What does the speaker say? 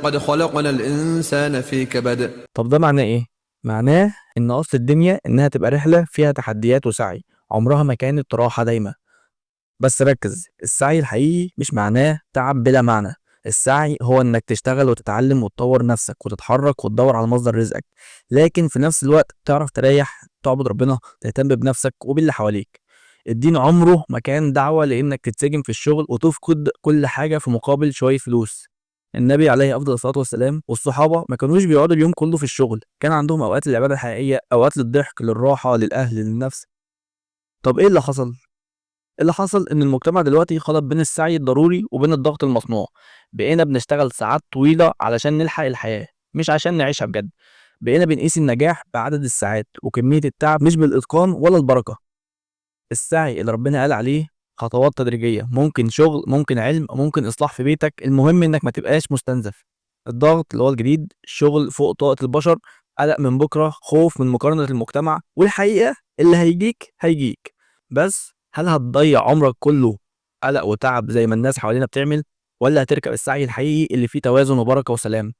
قد خلقنا الإنسان في كبد. طب ده معناه ايه؟ معناه ان اصل الدنيا انها تبقى رحله فيها تحديات وسعي، عمرها ما كانت راحه دايما. بس ركز، السعي الحقيقي مش معناه تعب بلا معنى. السعي هو انك تشتغل وتتعلم وتطور نفسك وتتحرك وتدور على مصدر رزقك، لكن في نفس الوقت تعرف تريح، تعبد ربنا، تهتم بنفسك وباللي حواليك. الدين عمره ما كان دعوة لانك تتسجن في الشغل وتفقد كل حاجة في مقابل شوية فلوس. النبي عليه افضل الصلاه والسلام والصحابه ما كانوش بيقعدوا اليوم كله في الشغل، كان عندهم اوقات للعباده الحقيقيه، اوقات للضحك، للراحه، للاهل، للنفس. طب ايه اللي حصل؟ اللي حصل ان المجتمع دلوقتي خلط بين السعي الضروري وبين الضغط المصنوع. بقينا بنشتغل ساعات طويلة علشان نلحق الحياة، مش عشان نعيشها بجد. بقينا بنقيس النجاح بعدد الساعات وكمية التعب، مش بالإتقان ولا البركة. السعي اللي ربنا قال عليه خطوات تدريجية، ممكن شغل، ممكن علم، ممكن إصلاح في بيتك، المهم إنك ما تبقاش مستنزف. الضغط اللي هو الجديد، شغل فوق طاقة البشر، قلق من بكرة، خوف من مقارنة المجتمع، والحقيقة اللي هيجيك هيجيك. بس هل هتضيع عمرك كله قلق وتعب زي ما الناس حوالينا بتعمل، ولا هتركب السعي الحقيقي اللي فيه توازن وبركة وسلام؟